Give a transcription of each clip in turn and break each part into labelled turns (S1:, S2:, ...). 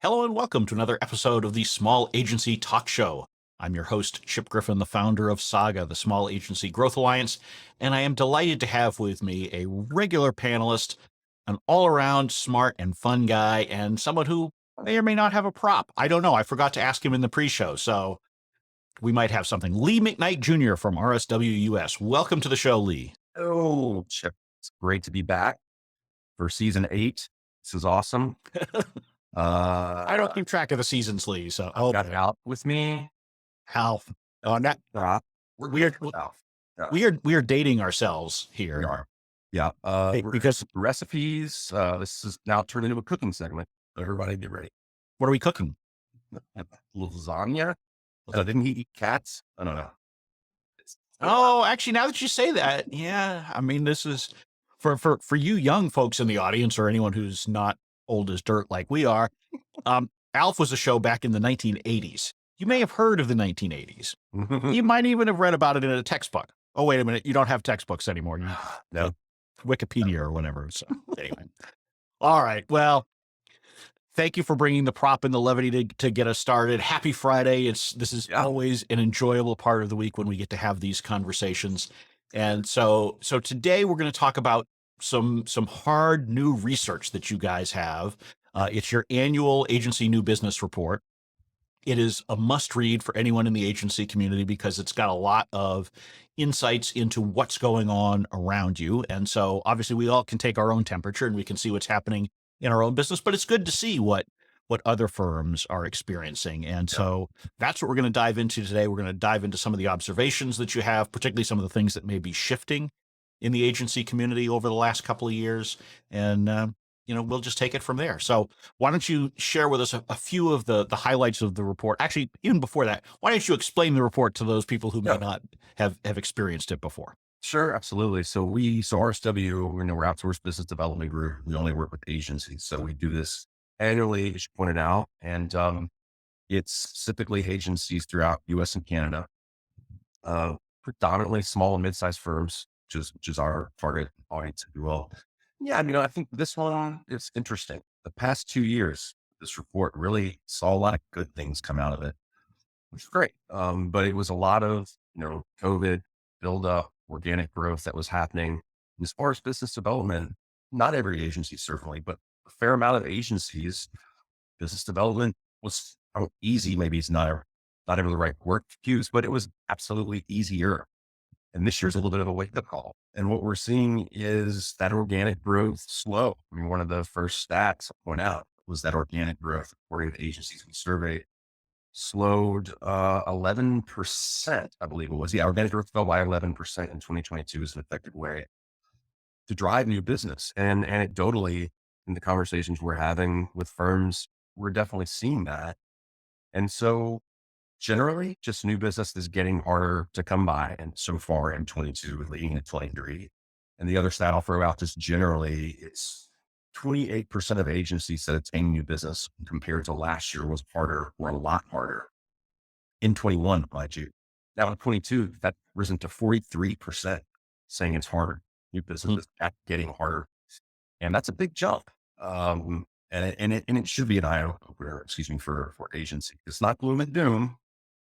S1: Hello and welcome to another episode of the Small Agency Talk Show. I'm your host, Chip Griffin, the founder of SAGA, the Small Agency Growth Alliance, and I am delighted to have with me a regular panelist, an all-around smart and fun guy, and someone who may or may not have a prop. I don't know. I forgot to ask him in the pre-show, so we might have something. Lee McKnight Jr. from RSW US. Welcome to the show, Lee.
S2: Oh, Chip, it's great to be back for season 8. This is awesome.
S1: I don't keep track of the seasons, Lee, so
S2: I've got Alf with me.
S1: Alf. On that, we are dating ourselves here.
S2: We are. Yeah.
S1: Because
S2: recipes, this is now turned into a cooking segment. Everybody get ready.
S1: what are we cooking?
S2: Lasagna. Didn't he eat cats? I don't know.
S1: Oh, actually, now that you say that, yeah, I mean, this is for you young folks in the audience or anyone who's not old as dirt like we are. Alf was a show back in the 1980s. You may have heard of the 1980s. You might even have read about it in a textbook. Oh, wait a minute. You don't have textbooks anymore. You
S2: No.
S1: Wikipedia or whatever. So anyway. All right. Well, thank you for bringing the prop and the levity to get us started. Happy Friday. This is always an enjoyable part of the week when we get to have these conversations. And so today we're going to talk about some hard new research that you guys have. It's your annual agency new business report. It is a must read for anyone in the agency community because it's got a lot of insights into what's going on around you. And so obviously we all can take our own temperature and we can see what's happening in our own business, but it's good to see what other firms are experiencing. And so that's what we're going to dive into today. We're going to dive into some of the observations that you have, particularly some of the things that may be shifting in the agency community over the last couple of years. And, we'll just take it from there. So why don't you share with us a few of the highlights of the report? Actually, even before that, why don't you explain the report to those people who may not have experienced it before?
S2: Sure, absolutely. So RSW, we're outsourced business development group. We only work with agencies. So we do this annually, as you pointed out, and it's specifically agencies throughout US and Canada, predominantly small and mid-sized firms, which is our target audience, if you will. Yeah, I think this one is interesting. The past 2 years, this report really saw a lot of good things come out of it, which is great. But it was a lot of, COVID build up, organic growth that was happening. And as far as business development, not every agency certainly, but a fair amount of agencies, business development was easy. Maybe it's not ever the right word to use, but it was absolutely easier. And this year's a little bit of a wake up call. And what we're seeing is that organic growth slow. One of the first stats I point out was that organic growth, according to the agencies we surveyed, slowed 11%, I believe it was. Yeah, organic growth fell by 11% in 2022 is an effective way to drive new business. And anecdotally, in the conversations we're having with firms, we're definitely seeing that. And so generally, just new business is getting harder to come by. And so far in 22, leading into 23. And the other stat I'll throw out, just generally, it's 28% of agencies that attain new business compared to last year was harder or a lot harder in 21, mind you. Now in 22, that risen to 43% saying it's harder. New business is getting harder. And that's a big jump. And it should be an eye opener, for agency. It's not gloom and doom,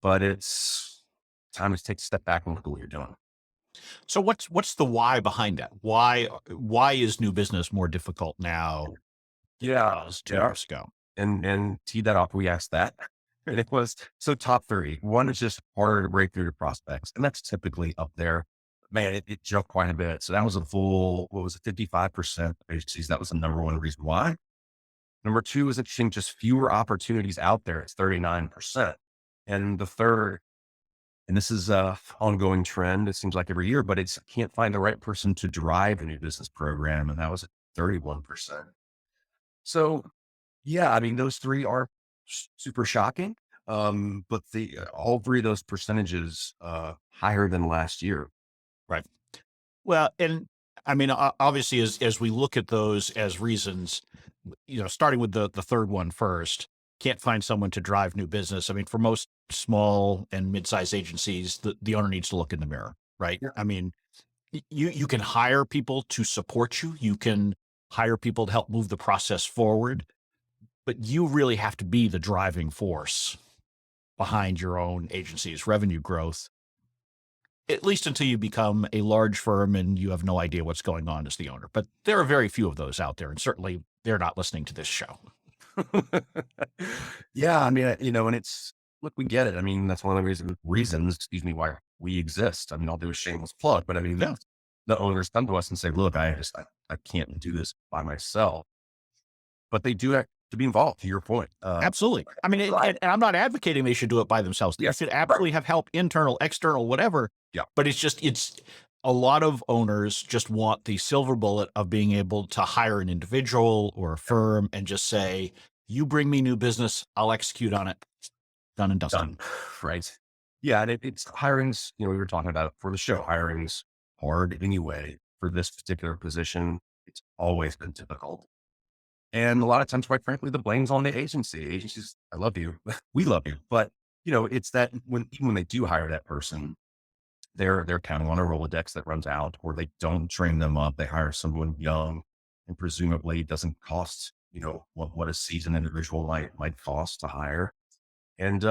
S2: but it's time to take a step back and look at what you're doing.
S1: So what's the why behind that? Why is new business more difficult now?
S2: Yeah,
S1: 2 years ago.
S2: And tee that off, we asked that. And it was, so top 3. One is just harder to break through to prospects. And that's typically up there. Man, it jumped quite a bit. So that was 55% of agencies. That was the number one reason why. Number 2 is interesting, just fewer opportunities out there. It's 39%. And the third, and this is a ongoing trend, it seems like every year, but it's can't find the right person to drive a new business program. And that was at 31%. So yeah, those 3 are super shocking. But all 3 of those percentages, higher than last year.
S1: Right. Well, and obviously as we look at those as reasons, starting with the third one first, can't find someone to drive new business. For most small and mid-sized agencies, the owner needs to look in the mirror, right? Yeah. You can hire people to support you. You can hire people to help move the process forward. but you really have to be the driving force behind your own agency's revenue growth, at least until you become a large firm and you have no idea what's going on as the owner. But there are very few of those out there, and certainly they're not listening to this show.
S2: Yeah, I mean, and it's look, we get it. I mean, that's one of the reasons, excuse me, why we exist. I mean, I'll do a shameless plug, but I mean,
S1: Yeah.
S2: the owners come to us and say, "Look, I can't do this by myself," but they do have to be involved. To your point,
S1: Absolutely. I mean, and I'm not advocating they should do it by themselves. They
S2: yes,
S1: should absolutely have help, internal, external, whatever.
S2: yeah,
S1: But it's a lot of owners just want the silver bullet of being able to hire an individual or a firm and just say, you bring me new business, I'll execute on it. Done and dusted.
S2: done, right? Yeah, and it's hirings. We were talking about it for the show. Hiring's hard anyway. For this particular position, it's always been difficult. And a lot of times, quite frankly, the blame's on the agency. Agencies, I love you. We love you. But, it's that even when they do hire that person, they're counting on a Rolodex that runs out, or they don't train them up. They hire someone young and presumably it doesn't cost, what a seasoned individual might cost to hire. And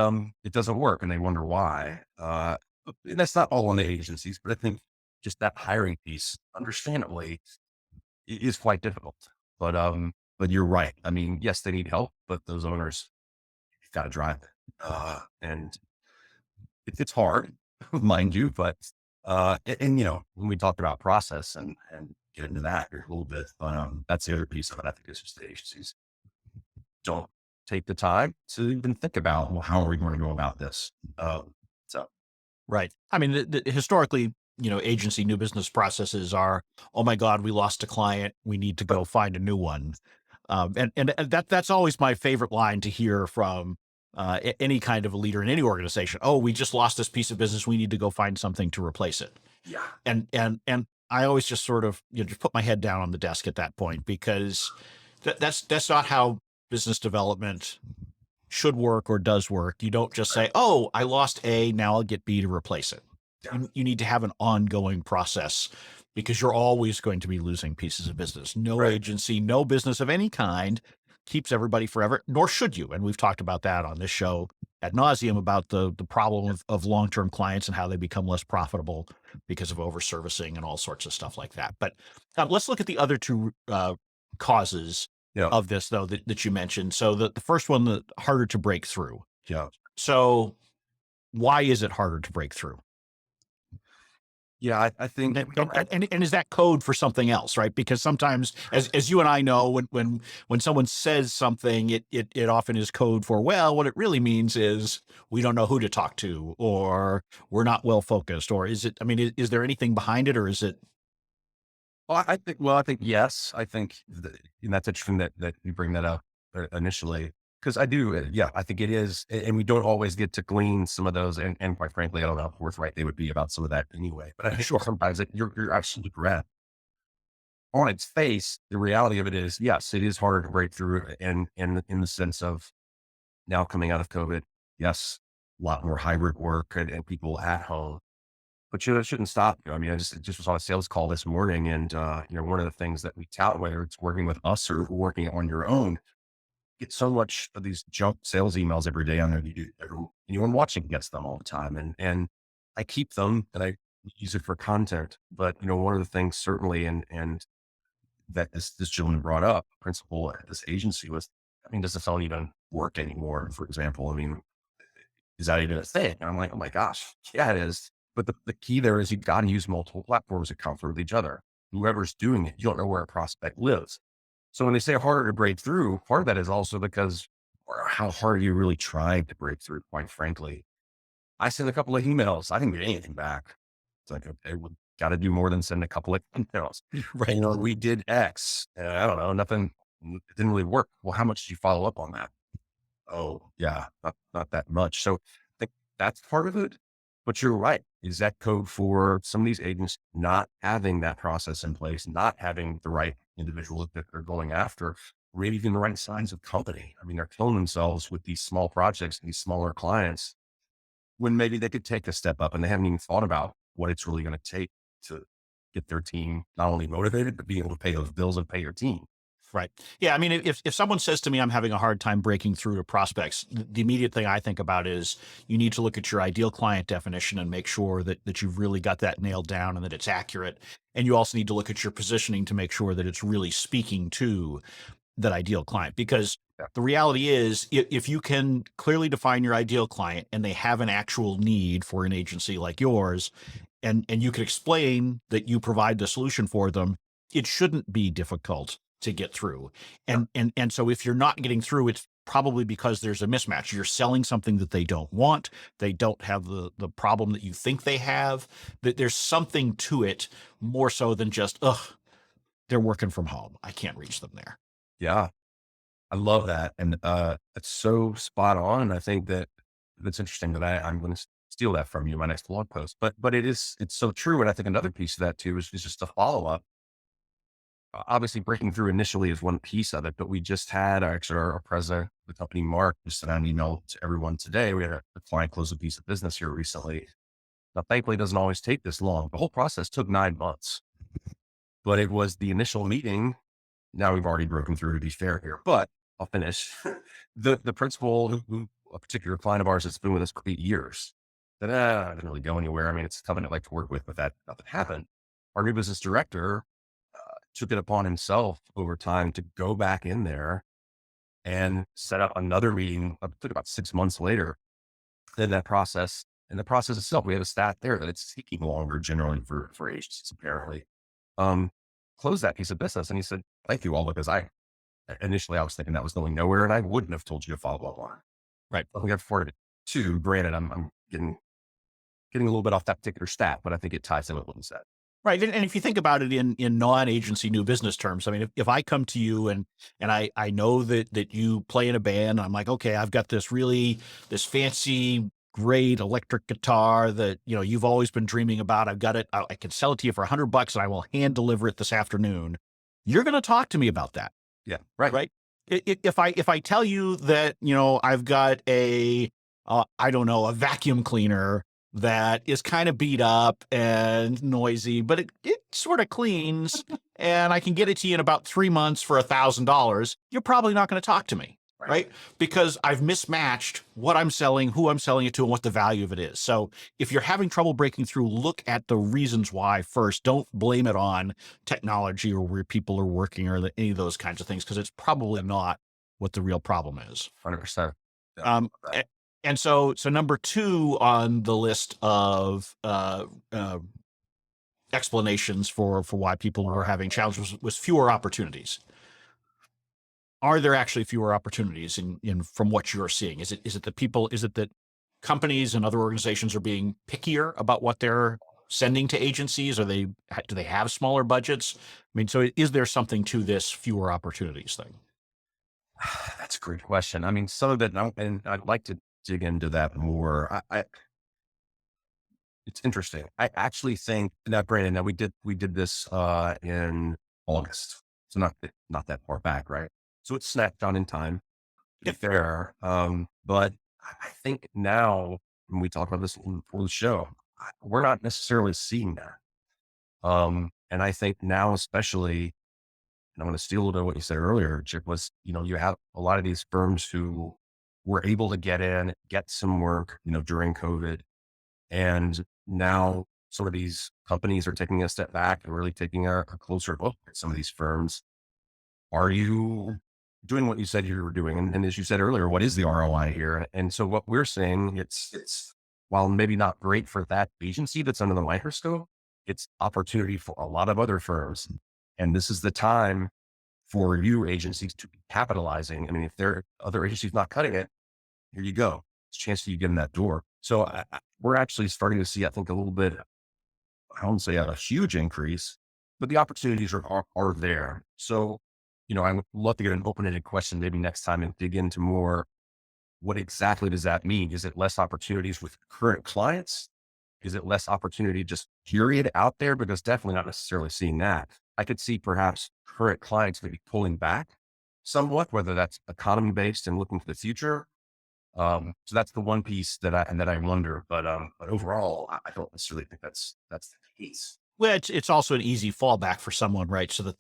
S2: it doesn't work. And they wonder why. And that's not all on the agencies, but I think just that hiring piece, understandably, is quite difficult. But you're right. I mean, yes, they need help, but those owners got to drive it. And it's hard, mind you, but, when we talk about process and get into that here a little bit, but, that's the other piece of it. I think it's just the agencies don't take the time to even think about, well, how are we going to go about this? So
S1: Right. I mean, historically, agency new business processes are, oh my God, we lost a client. We need to go find a new one. And that's always my favorite line to hear from any kind of a leader in any organization. Oh, we just lost this piece of business. We need to go find something to replace it.
S2: yeah,
S1: And I always just sort of just put my head down on the desk at that point, because that's not how business development should work or does work. You don't just say, oh, I lost A, now I'll get B to replace it.
S2: yeah,
S1: You need to have an ongoing process, because you're always going to be losing pieces of business. No
S2: right.
S1: agency, no business of any kind keeps everybody forever, nor should you. And we've talked about that on this show ad nauseum, about the problem of long-term clients and how they become less profitable because of over-servicing and all sorts of stuff like that. But let's look at the other two causes
S2: Yeah,
S1: of this, though, that you mentioned. So the first one, the harder to break through.
S2: yeah,
S1: So why is it harder to break through?
S2: yeah. I think,
S1: And is that code for something else, right? Because sometimes, as you and I know, when someone says something, it often is code for, well, what it really means is we don't know who to talk to, or we're not well focused, or is it? I mean, is there anything behind it, or is it?
S2: I think yes. I think and that's interesting that you bring that up initially, because I do. Yeah, I think it is, and we don't always get to glean some of those. And quite frankly, I don't know how forthright they would be about some of that anyway. But I think
S1: Sure.
S2: sometimes you're absolutely correct. On its face, the reality of it is, yes, it is harder to break through, and in the sense of now coming out of COVID, yes, a lot more hybrid work and people at home. But that shouldn't stop you. I mean, I just was on a sales call this morning, and one of the things that we tout, whether it's working with us or working on your own, get so much of these junk sales emails every day on there. Anyone watching gets them all the time, and I keep them and I use it for content. But one of the things certainly, and that this gentleman brought up, principal at this agency, was, I mean, does the phone even work anymore? For example, I mean, is that even a thing? And I'm like, oh my gosh, yeah, it is. But the key there is you've got to use multiple platforms that comfort with each other. Whoever's doing it, you don't know where a prospect lives. So when they say harder to break through, part of that is also because, or how hard are you really trying to break through, quite frankly. I sent a couple of emails. I didn't get anything back. It's like, okay, we got to do more than send a couple of emails.
S1: Right.
S2: We did X. And I don't know, nothing, it didn't really work. Well, how much did you follow up on that? Oh, yeah, not that much. So I think that's part of it. But you're right. Is that code for some of these agents not having that process in place, not having the right individual that they're going after, or maybe even the right size of company? I mean, they're killing themselves with these small projects and these smaller clients, when maybe they could take a step up and they haven't even thought about what it's really going to take to get their team not only motivated, but being able to pay those bills and pay your team.
S1: Right. Yeah. I mean, if someone says to me, I'm having a hard time breaking through to prospects, the immediate thing I think about is you need to look at your ideal client definition and make sure that you've really got that nailed down and that it's accurate. And you also need to look at your positioning to make sure that it's really speaking to that ideal client. Because
S2: Yeah.
S1: the reality is, if you can clearly define your ideal client and they have an actual need for an agency like yours, and you can explain that you provide the solution for them, it shouldn't be difficult to get through.
S2: Yeah.
S1: And so if you're not getting through, it's probably because there's a mismatch. You're selling something that they don't want. They don't have the problem that you think they have. That there's something to it more so than just, they're working from home, I can't reach them there.
S2: Yeah. I love that. And it's so spot on. And I think that that's interesting that I'm going to steal that from you in my next blog post. But it's so true. And I think another piece of that too is just a follow up. Obviously, breaking through initially is one piece of it, but we just had our president of the company, Mark, just sent out an email to everyone today. We had a client close a piece of business here recently. Now, thankfully, it doesn't always take this long. The whole process took 9 months, but it was the initial meeting. Now we've already broken through, to be fair here, but I'll finish. The principal, a particular client of ours that's been with us for 8 years, said, I didn't really go anywhere. I mean, it's a company I'd like to work with, but that nothing happened. Our new business director took it upon himself over time to go back in there and set up another meeting. I think about 6 months later. Then in the process itself, we have a stat there that it's taking longer generally for agencies apparently. Um, close that piece of business. And he said, thank you all, because initially I was thinking that was going nowhere and I wouldn't have told you to follow up on it.
S1: Right.
S2: I think I've forwarded it to, granted, I'm getting a little bit off that particular stat, but I think it ties in with what he said.
S1: Right. And if you think about it in non-agency new business terms, I mean, if I come to you and I know that you play in a band, I'm like, okay, I've got this fancy, great electric guitar that, you've always been dreaming about. I've got it. I can sell it to you for $100 and I will hand deliver it this afternoon. You're going to talk to me about that.
S2: Yeah. Right.
S1: Right. If I tell you that, I've got I don't know, a vacuum cleaner that is kind of beat up and noisy, but it sort of cleans and I can get it to you in about 3 months for $1,000, you're probably not going to talk to me. Right. Because I've mismatched what I'm selling, who I'm selling it to, and what the value of it is. So if you're having trouble breaking through, look at the reasons why first. Don't blame it on technology or where people are working or any of those kinds of things, because it's probably not what the real problem is.
S2: 100%.
S1: And so number 2 on the list of explanations for why people were having challenges was fewer opportunities. Are there actually fewer opportunities in from what you're seeing? Is it that companies and other organizations are being pickier about what they're sending to agencies? Do they have smaller budgets? I mean, so is there something to this fewer opportunities thing?
S2: That's a great question. I mean, some of it, and I'd like to dig into that more. It's interesting. I actually think now, granted, now we did this in August, so not that far back, right? So it's snapped on in time, to be fair. But I think now when we talk about this for the show, we're not necessarily seeing that. And I think now, especially, and I'm going to steal a little bit of what you said earlier, Chip, was, you have a lot of these firms who were able to get some work, during COVID. And now some of these companies are taking a step back and really taking a closer look at some of these firms. Are you doing what you said you were doing? And as you said earlier, what is the ROI here? And so what we're saying, it's while maybe not great for that agency that's under the microscope, it's opportunity for a lot of other firms. And this is the time for you agencies to be capitalizing. I mean, if there are other agencies not cutting it, here you go. It's a chance for you to get in that door. So we're actually starting to see, I think, a little bit, I won't say a huge increase, but the opportunities are there. So, I would love to get an open-ended question maybe next time and dig into more. What exactly does that mean? Is it less opportunities with current clients? Is it less opportunity just period out there? Because definitely not necessarily seeing that. I could see perhaps current clients maybe pulling back somewhat, whether that's economy based and looking to the future. So that's the one piece that I wonder, but overall, I don't necessarily think that's the case.
S1: Well, it's also an easy fallback for someone, right? So that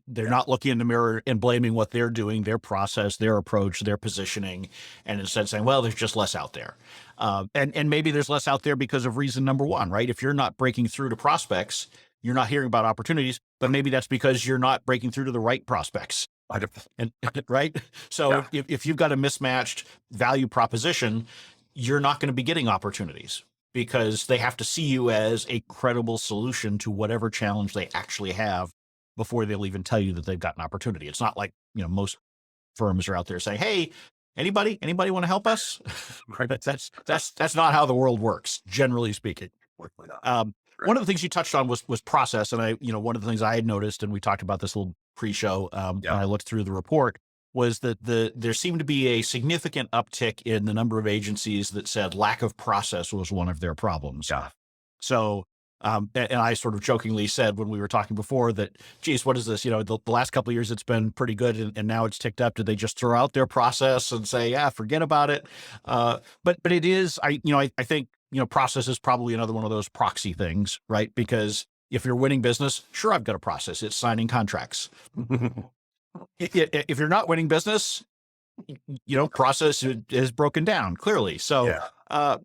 S1: they're not looking in the mirror and blaming what they're doing, their process, their approach, their positioning, and instead saying, "Well, there's just less out there," and maybe there's less out there because of reason number one, right? If you're not breaking through to prospects, you're not hearing about opportunities, but maybe that's because you're not breaking through to the right prospects.
S2: I don't,
S1: And right. So
S2: yeah,
S1: if you've got a mismatched value proposition, you're not going to be getting opportunities because they have to see you as a credible solution to whatever challenge they actually have before they'll even tell you that they've got an opportunity. It's not like, most firms are out there saying, "Hey, anybody want to help us?"
S2: right.
S1: That's not how the world works, generally speaking.
S2: Definitely not.
S1: One of the things you touched on was process, and one of the things I had noticed, and we talked about this a little pre-show when
S2: Yeah,
S1: I looked through the report, was that there seemed to be a significant uptick in the number of agencies that said lack of process was one of their problems.
S2: yeah.
S1: So, and I sort of jokingly said when we were talking before that, geez, what is this? The last couple of years it's been pretty good, and now it's ticked up. Did they just throw out their process and say, yeah, forget about it? But it is, I think, process is probably another one of those proxy things, right? Because if you're winning business, sure, I've got a process. It's signing contracts. If you're not winning business, process is broken down clearly. So,
S2: Yeah.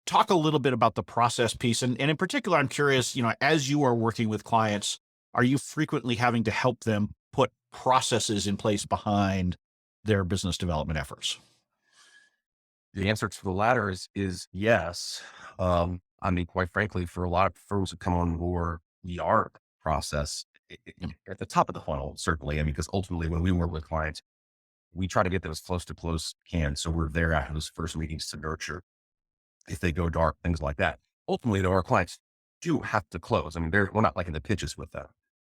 S1: talk a little bit about the process piece. And in particular, I'm curious, as you are working with clients, are you frequently having to help them put processes in place behind their business development efforts?
S2: The answer to the latter is yes. I mean, quite frankly, for a lot of firms that come on board, the art process at the top of the funnel, certainly. I mean, because ultimately, when we work with clients, we try to get them as close to close can. So we're there after those first meetings to nurture. If they go dark, things like that. Ultimately, though, our clients do have to close. I mean, we're not like in the pitches with them.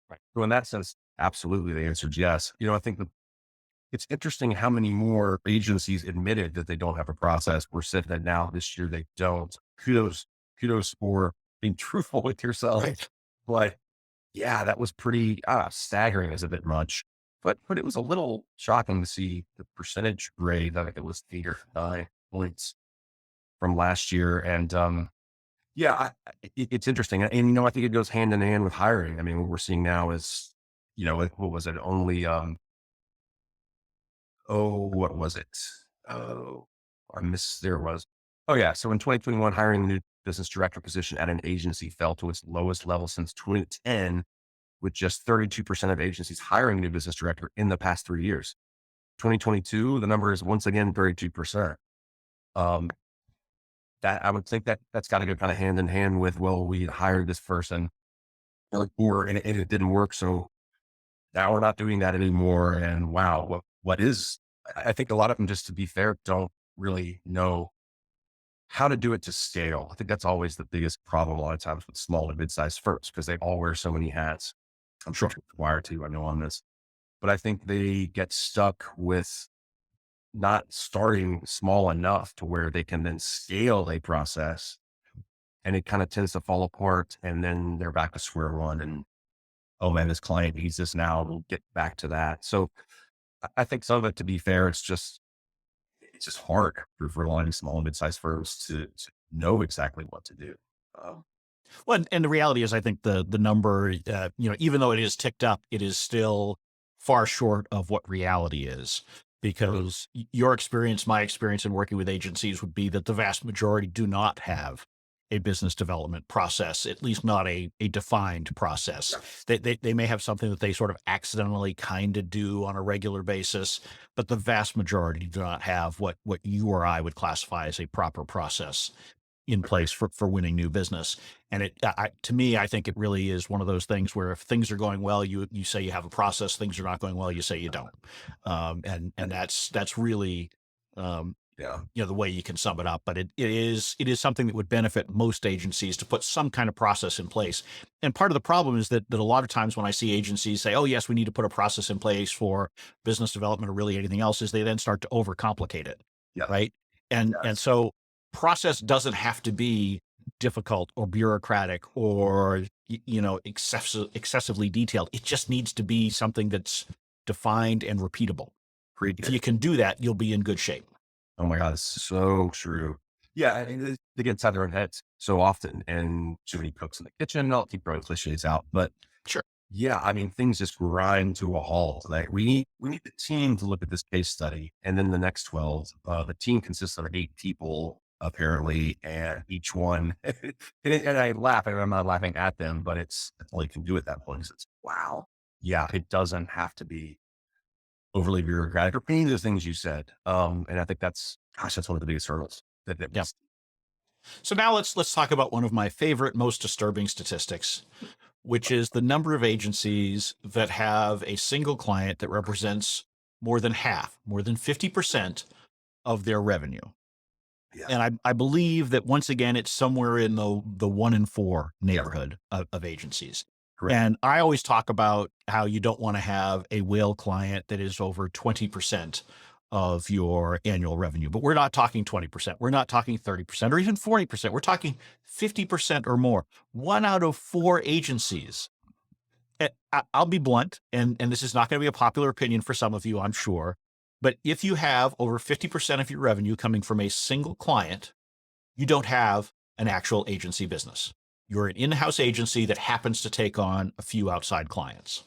S2: Right. So in that sense, absolutely, the answer is yes. I think it's interesting how many more agencies admitted that they don't have a process. We're sitting at now this year they don't. Kudos for being truthful with yourself.
S1: Right.
S2: But yeah, that was pretty staggering as a bit much. But it was a little shocking to see the percentage grade. I think it was 8 or 9 points from last year. And yeah, it's interesting. And I think it goes hand in hand with hiring. I mean, what we're seeing now is, what was it? Only what was it? Oh, I missed, there it was. Oh yeah. So in 2021, hiring a new business director position at an agency fell to its lowest level since 2010, with just 32% of agencies hiring a new business director in the past 3 years. 2022, the number is once again 32%. Um, that I would think that's got to go kind of hand in hand with, well, we hired this person and it didn't work. So now we're not doing that anymore. And wow, what is, I think a lot of them, just to be fair, don't really know how to do it to scale. I think that's always the biggest problem a lot of times with small and mid-sized firms, because they all wear so many hats. I'm sure you're wired to, I know on this, but I think they get stuck with not starting small enough to where they can then scale a process, and it kind of tends to fall apart. And then they're back to square one. And oh man, this client needs this now. We'll get back to that. So I think some of it, to be fair, it's just hard for a lot of small and mid-sized firms to know exactly what to do. Um,
S1: Well, and the reality is, I think the number, even though it is ticked up, it is still far short of what reality is. Because your experience, my experience in working with agencies would be that the vast majority do not have a business development process, at least not a defined process. They may have something that they sort of accidentally kind of do on a regular basis, but the vast majority do not have what you or I would classify as a proper process in place for winning new business. And to me, I think it really is one of those things where if things are going well, you say you have a process. Things are not going well, you say you don't. And that's really,
S2: yeah.
S1: the way you can sum it up. But it is something that would benefit most agencies to put some kind of process in place. And part of the problem is that a lot of times when I see agencies say, "Oh yes, we need to put a process in place for business development or really anything else," is they then start to overcomplicate it,
S2: Yeah.
S1: right? And
S2: Yes.
S1: so process doesn't have to be difficult or bureaucratic or excessively detailed. It just needs to be something that's defined and repeatable. If you can do that, you'll be in good shape.
S2: Oh my God, it's so true. Yeah, and they get inside their own heads so often, and too many cooks in the kitchen. I'll keep throwing cliches out, but
S1: Sure.
S2: yeah, I mean, things just grind to a halt. Like we need the team to look at this case study, and then the next 12. The team consists of 8 people apparently, and each one. And I laugh, and I'm not laughing at them, but that's all you can do at that point. Is it's wow, yeah, it doesn't have to be overly bureaucratic or any of the things you said. And I think that's one of the biggest hurdles that we
S1: Yeah. So now let's talk about one of my favorite, most disturbing statistics, which is the number of agencies that have a single client that represents more than half, more than 50% of their revenue.
S2: Yeah,
S1: And I believe that once again, it's somewhere in the 1 in 4 neighborhood of agencies.
S2: correct.
S1: And I always talk about how you don't want to have a whale client that is over 20% of your annual revenue. But we're not talking 20%. We're not talking 30% or even 40%. We're talking 50% or more. 1 out of 4 agencies. I'll be blunt, and this is not going to be a popular opinion for some of you, I'm sure. But if you have over 50% of your revenue coming from a single client, you don't have an actual agency business. You're an in-house agency that happens to take on a few outside clients.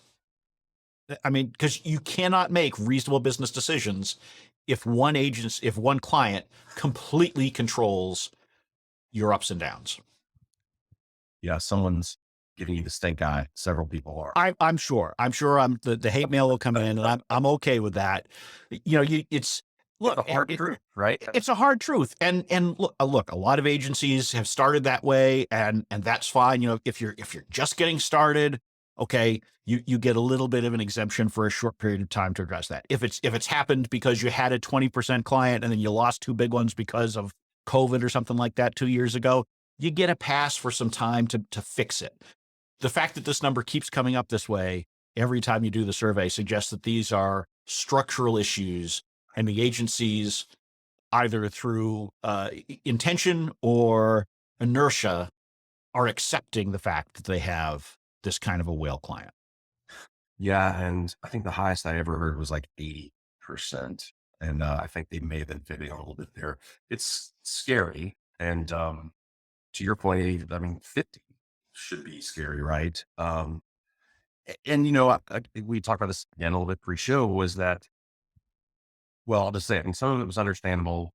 S1: I mean, because you cannot make reasonable business decisions if one client completely controls your ups and downs.
S2: Yeah, someone's giving you the stink eye. Several people are.
S1: I'm sure. The hate mail will come in, and I'm okay with that. It's look,
S2: The hard truth, right?
S1: it's a hard truth, and look, a lot of agencies have started that way, and that's fine. If you're just getting started, okay, you get a little bit of an exemption for a short period of time to address that. If it's happened because you had a 20% client and then you lost 2 big ones because of COVID or something like that 2 years ago, you get a pass for some time to fix it. The fact that this number keeps coming up this way every time you do the survey suggests that these are structural issues, and the agencies, either through intention or inertia, are accepting the fact that they have this kind of a whale client.
S2: Yeah, and I think the highest I ever heard was like 80%, and I think they may have been fibbing a little bit there. It's scary, and to your point, I mean, 50 should be scary, right? And we talked about this again a little bit pre-show. Was that well? I'll just say it. And some of it was understandable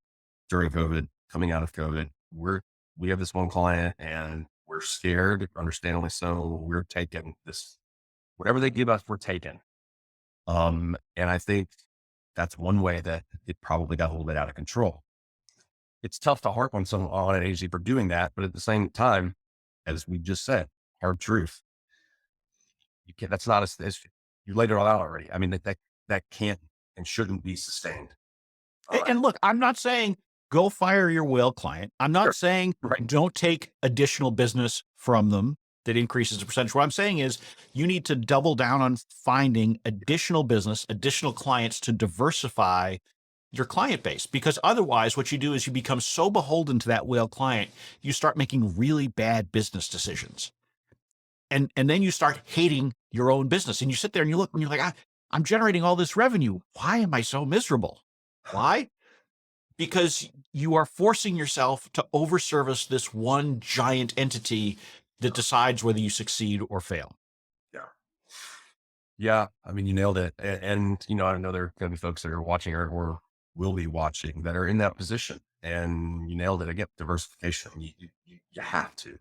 S2: during COVID, coming out of COVID. We have this one client, and we're scared, understandably so. We're taking this whatever they give us, we're taking. And I think that's one way that it probably got a little bit out of control. It's tough to harp on an agency for doing that, but at the same time, as we just said, hard truth. You can't. That's not as you laid it all out already. I mean that can't and shouldn't be sustained.
S1: And look, I'm not saying go fire your whale client. I'm not
S2: Sure.
S1: saying
S2: Right.
S1: don't take additional business from them that increases the percentage. What I'm saying is you need to double down on finding additional business, additional clients to diversify your client base. Because otherwise, what you do is you become so beholden to that whale client, you start making really bad business decisions. And then you start hating your own business. And you sit there and you look and you're like, I'm generating all this revenue. Why am I so miserable? Why? Because you are forcing yourself to overservice this one giant entity that decides whether you succeed or fail.
S2: Yeah. Yeah. I mean, you nailed it. And I know there are going to be folks that are watching or will be watching that are in that position. And you nailed it again. Diversification. You have to.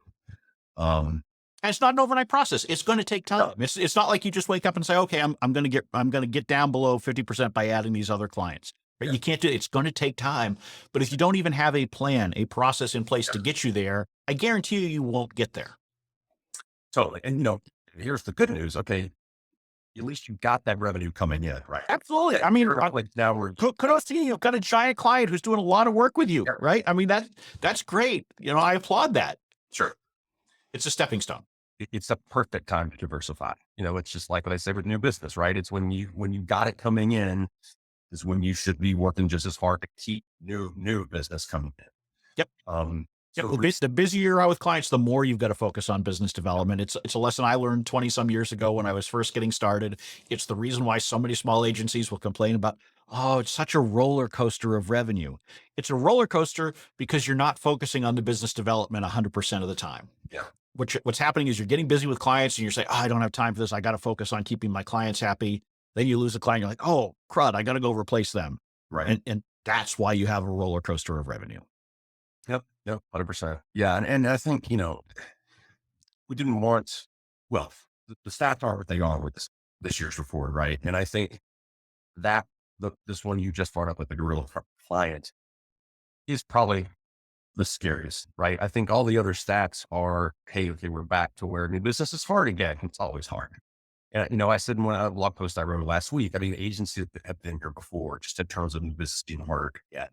S1: And it's not an overnight process. It's going to take time.
S2: No.
S1: It's not like you just wake up and say, okay, I'm going to get down below 50% by adding these other clients. Right?
S2: Yeah.
S1: You can't do it. It's going to take time. But if you don't even have a plan, a process in place to get you there, I guarantee you won't get there.
S2: Totally. And here's the good news. Okay. At least you got that revenue coming in, right?
S1: Absolutely. I mean,
S2: Now we're
S1: kudos to you. You've got a giant client who's doing a lot of work with you, right? I mean, that's great. I applaud that.
S2: sure.
S1: It's a stepping stone.
S2: It's a perfect time to diversify. It's just like what I say with new business, right? It's when you got it coming in is when you should be working just as hard to keep new business coming in.
S1: Yep.
S2: So
S1: The busier you are with clients, the more you've got to focus on business development. It's a lesson I learned 20 some years ago when I was first getting started. It's the reason why so many small agencies will complain about, Oh, it's such a roller coaster of revenue. It's a roller coaster because you're not focusing on the business development 100% of the time.
S2: Yeah.
S1: What's happening is you're getting busy with clients and you're saying, oh, I don't have time for this. I got to focus on keeping my clients happy. Then you lose a client. You're like, oh, crud, I got to go replace them.
S2: Right.
S1: And that's why you have a roller coaster of revenue.
S2: Yep. Yep. 100%. Yeah. And I think, we didn't want, well, the stats are what they are with this year's report. Right. And I think that this one you just brought up with the gorilla client is probably the scariest, right? I think all the other stats are, hey, okay, we're back to where new business is hard again. It's always hard. And, I said in one blog post I wrote last week, I mean, agencies have been here before, just in terms of new business being hard. Yeah.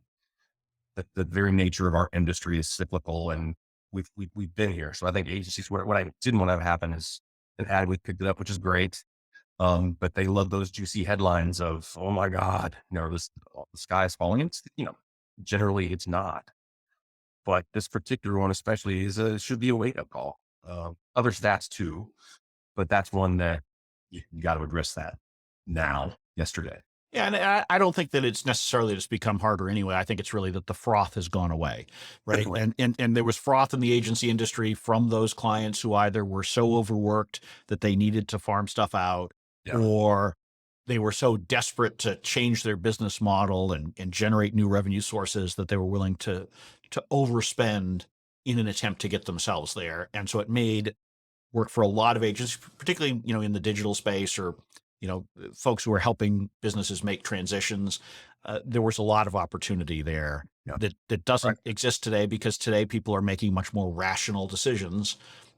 S2: The very nature of our industry is cyclical, and we've been here. So I think agencies, what I didn't want to have happen is an ad we picked it up, which is great. But they love those juicy headlines of, oh my God, the sky is falling. It's, generally it's not. But this particular one, especially, should be a wake up call. Other stats too, but that's one that you got to address that now, yesterday.
S1: Yeah, and I don't think that it's necessarily just become harder anyway. I think it's really that the froth has gone away, right?
S2: Definitely.
S1: And there was froth in the agency industry from those clients who either were so overworked that they needed to farm stuff out,
S2: Yeah.
S1: or they were so desperate to change their business model and generate new revenue sources that they were willing to overspend in an attempt to get themselves there. And so it made work for a lot of agents, particularly, in the digital space, or folks who are helping businesses make transitions. There was a lot of opportunity there.
S2: Yeah.
S1: that doesn't exist today, because today people are making much more rational decisions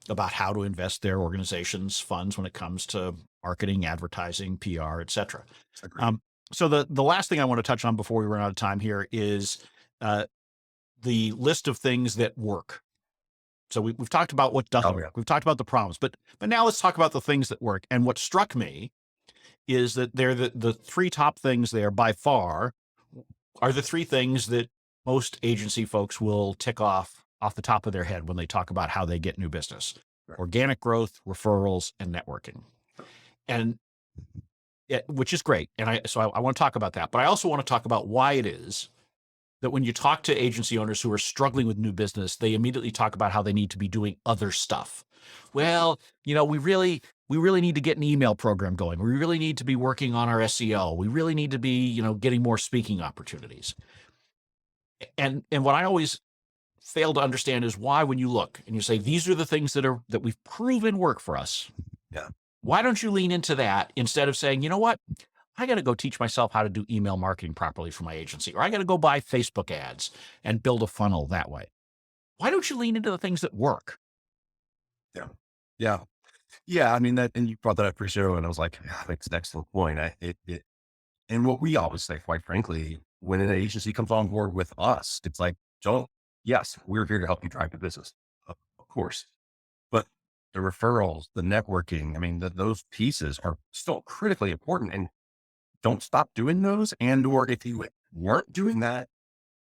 S1: about how to invest their organization's funds when it comes to marketing, advertising, PR, et cetera. So the last thing I want to touch on before we run out of time here is the list of things that work. So we've talked about what doesn't work. We've talked about the problems, but now let's talk about the things that work. And what struck me is that they're the three top things there by far are the three things that most agency folks will tick off the top of their head when they talk about how they get new business: organic growth, referrals, and networking. And which is great. And I want to talk about that, but I also want to talk about why it is that when you talk to agency owners who are struggling with new business, they immediately talk about how they need to be doing other stuff. Well, we really need to get an email program going. We really need to be working on our SEO. We really need to be, getting more speaking opportunities. And what I always fail to understand is why, when you look and you say, these are the things that we've proven work for us.
S2: Yeah.
S1: Why don't you lean into that instead of saying, you know what? I got to go teach myself how to do email marketing properly for my agency, or I got to go buy Facebook ads and build a funnel that way. Why don't you lean into the things that work?
S2: Yeah. Yeah. Yeah. I mean, and you brought that up for sure. And I was like, yeah, that's an excellent point. And what we always say, quite frankly, when an agency comes on board with us, it's like, yes, we're here to help you drive your business, of course, but the referrals, the networking, I mean, those pieces are still critically important, and don't stop doing those. And, or if you weren't doing that,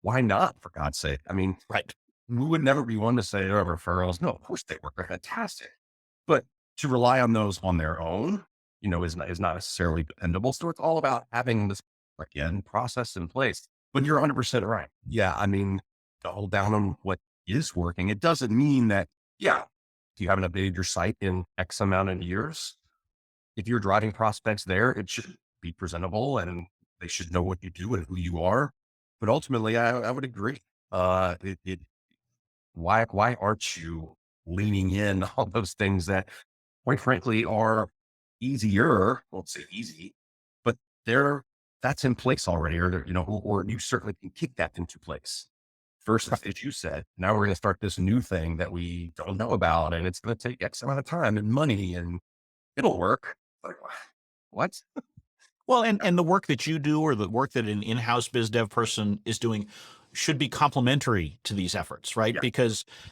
S2: why not, for God's sake? I mean,
S1: right.
S2: We would never be one to say, oh, referrals. No, of course they work. They're fantastic. But to rely on those on their own, is not necessarily dependable. So it's all about having this, again, process in place. But you're 100% right. Yeah. I mean, double down on what is working. It doesn't mean that, if you haven't updated your site in X amount of years, if you're driving prospects there, it should be presentable and they should know what you do and who you are. But ultimately, I would agree. Why aren't you leaning in on those things that, quite frankly, are easier? Won't say easy, but that's in place already, or you certainly can kick that into place. Versus, as you said, now we're going to start this new thing that we don't know about, and it's going to take X amount of time and money, and it'll work. Like, what?
S1: Well, and the work that you do, or the work that an in-house biz dev person is doing, should be complementary to these efforts, right?
S2: Yeah.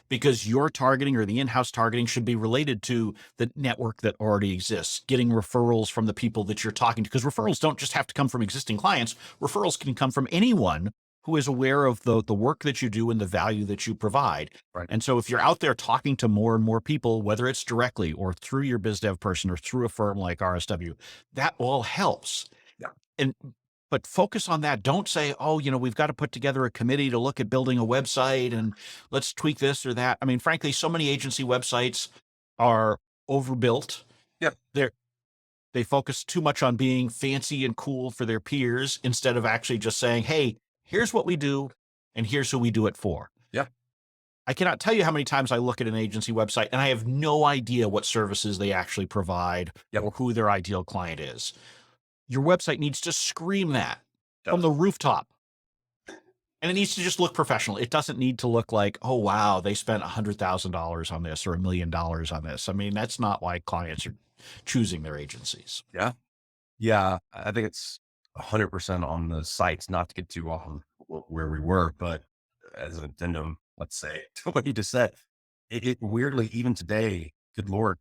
S1: Because your targeting, or the in-house targeting, should be related to the network that already exists, getting referrals from the people that you're talking to, because referrals don't just have to come from existing clients. Referrals can come from anyone who is aware of the work that you do and the value that you provide.
S2: Right.
S1: And so if you're out there talking to more and more people, whether it's directly or through your biz dev person or through a firm like RSW, that all helps.
S2: Yeah.
S1: And but focus on that. Don't say, oh, we've got to put together a committee to look at building a website and let's tweak this or that. I mean, frankly, so many agency websites are overbuilt.
S2: Yep.
S1: They focus too much on being fancy and cool for their peers instead of actually just saying, hey, here's what we do and here's who we do it for.
S2: Yeah.
S1: I cannot tell you how many times I look at an agency website and I have no idea what services they actually provide or who their ideal client is. Your website needs to scream that from the rooftop. And it needs to just look professional. It doesn't need to look like, oh, wow, they spent $100,000 on this or $1 million on this. I mean, that's not why clients are choosing their agencies.
S2: Yeah. Yeah. I think it's 100% on the sites, not to get too off on where we were, but as an addendum, let's say, to what you just said, it weirdly, even today, good Lord,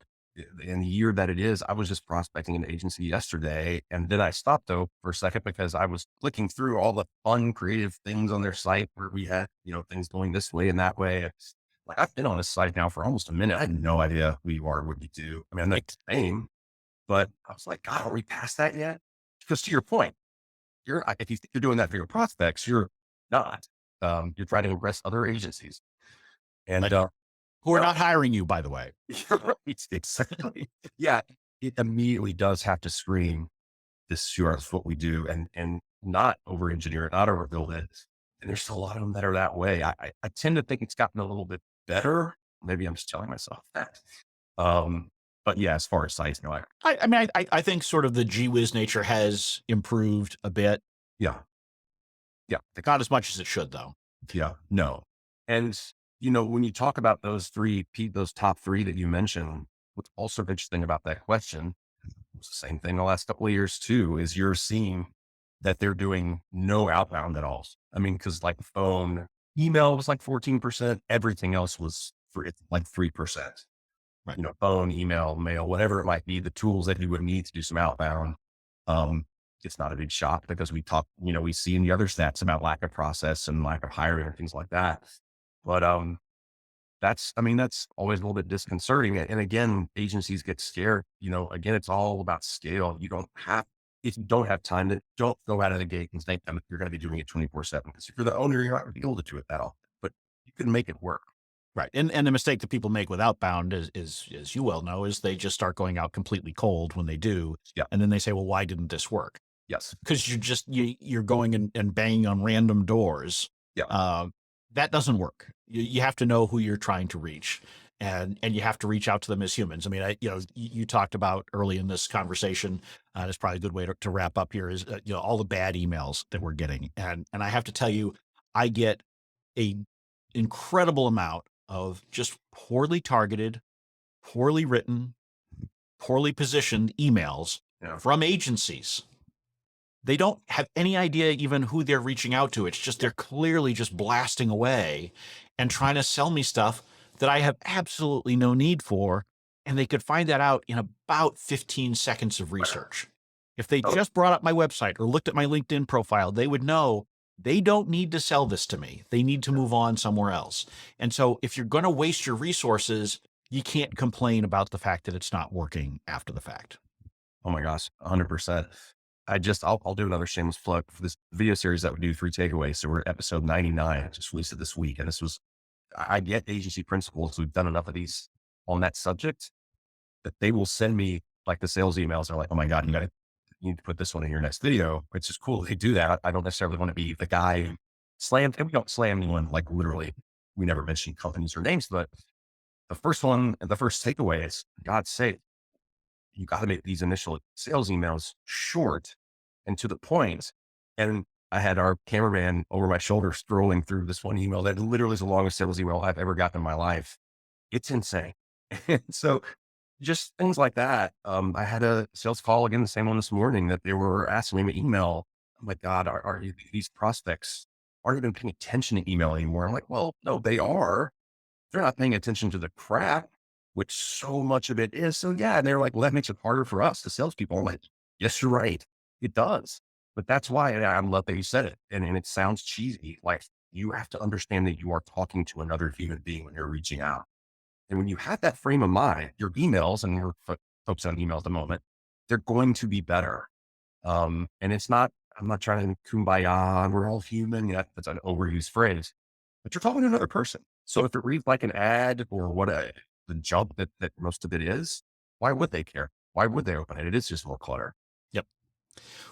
S2: in the year that it is, I was just prospecting an agency yesterday. And then I stopped though for a second because I was clicking through all the fun, creative things on their site where we had, things going this way and that way. It's like, I've been on this site now for almost a minute. I had no idea who you are, what you do. I mean, I know the name, but I was like, God, are we past that yet? Because to your point, if you think you're doing that for your prospects, you're not. You're trying to impress other agencies. And,
S1: who are not hiring you, by the way.
S2: Right, exactly. Yeah, it immediately does have to scream, this is what we do, and not over engineer it, not overbuild it. And there's still a lot of them that are that way. I tend to think it's gotten a little bit better. Maybe I'm just telling myself that. But yeah, as far as sites go,
S1: I think sort of the gee whiz nature has improved a bit.
S2: Yeah.
S1: Not as much as it should, though.
S2: Yeah. No. And when you talk about those top three that you mentioned, what's also interesting about that question, it's the same thing the last couple of years too, is you're seeing that they're doing no outbound at all. I mean, cause like phone, email was like 14%, everything else was like 3%.
S1: Right.
S2: Phone, email, mail, whatever it might be, the tools that you would need to do some outbound. It's not a big shock because we see in the other stats about lack of process and lack of hiring and things like that. But, that's always a little bit disconcerting. And again, agencies get scared, again, it's all about scale. If you don't have time, don't go out of the gate and think that you're going to be doing it 24/7. Because if you're the owner, you're not going to be able to do it that often, but you can make it work.
S1: Right. And the mistake that people make with outbound is, as you well know, is they just start going out completely cold when they do.
S2: Yeah.
S1: And then they say, well, why didn't this work?
S2: Yes.
S1: Because you're going and banging on random doors.
S2: Yeah.
S1: That doesn't work. You have to know who you're trying to reach, and you have to reach out to them as humans. I mean, you talked about early in this conversation, it's probably a good way to wrap up here is, all the bad emails that we're getting. And I have to tell you, I get a incredible amount of just poorly targeted, poorly written, poorly positioned emails from agencies. They don't have any idea even who they're reaching out to. It's just, they're clearly just blasting away and trying to sell me stuff that I have absolutely no need for. And they could find that out in about 15 seconds of research. If they just brought up my website or looked at my LinkedIn profile, they would know they don't need to sell this to me. They need to move on somewhere else. And so if you're going to waste your resources, you can't complain about the fact that it's not working after the fact.
S2: Oh my gosh, 100%. I'll do another shameless plug for this video series that we do 3 takeaways. So we're at episode 99. I just released it this week. And I get agency principals who've done enough of these on that subject that they will send me like the sales emails. They're like, oh my God, you need to put this one in your next video. It's just cool. They do that. I don't necessarily want to be the guy who slammed, and we don't slam anyone, like literally, we never mention companies or names, but the first takeaway is, God's sake, you got to make these initial sales emails short and to the point. And I had our cameraman over my shoulder scrolling through this one email that literally is the longest sales email I've ever gotten in my life. It's insane. And so just things like that. I had a sales call again, the same one this morning, that they were asking me to email. Oh my God, are these prospects aren't even paying attention to email anymore? I'm like, well, no, they are. They're not paying attention to the crap, which so much of it is. So yeah, and they're like, well, that makes it harder for us, the salespeople. I'm like, yes, you're right. It does. But that's why I love that you said it. And it sounds cheesy. Like, you have to understand that you are talking to another human being when you're reaching out. And when you have that frame of mind, your emails, and we're focused on emails at the moment, they're going to be better. And it's not, I'm not trying to kumbaya. We're all human. Yeah, that's an overused phrase, but you're talking to another person. So if it reads like an ad or the jump that most of it is, why would they care? Why would they open it? It is just more clutter.
S1: Yep.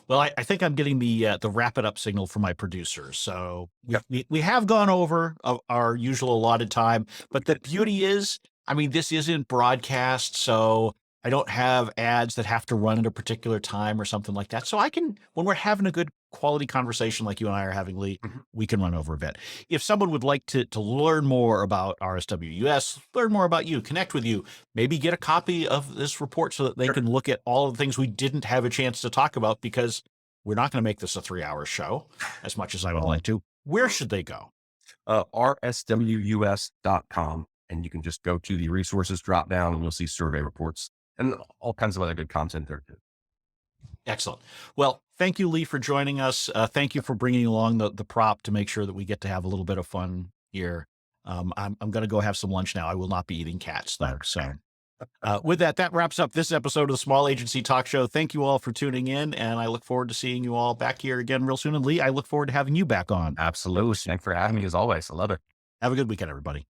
S1: Well, I think I'm getting the wrap it up signal from my producers. So
S2: Yep.
S1: we have gone over our usual allotted time, but the beauty is, I mean, this isn't broadcast, so I don't have ads that have to run at a particular time or something like that. So I can, when we're having a good quality conversation like you and I are having, Lee,
S2: Mhm.
S1: we can run over a bit. If someone would like to learn more about RSWUS, learn more about you, connect with you, maybe get a copy of this report so that they
S2: Sure.
S1: can look at all of the things we didn't have a chance to talk about because we're not going to make this a 3-hour show as much as I would like to. Where should they go?
S2: RSWUS.com. And you can just go to the resources drop down and you'll see survey reports and all kinds of other good content there too.
S1: Excellent. Well, thank you, Lee, for joining us. Thank you for bringing along the prop to make sure that we get to have a little bit of fun here. I'm going to go have some lunch now. I will not be eating cats, though. So with that, that wraps up this episode of the Small Agency Talk Show. Thank you all for tuning in, and I look forward to seeing you all back here again real soon. And Lee, I look forward to having you back on.
S2: Absolutely. Thanks for having me as always. I love it.
S1: Have a good weekend, everybody.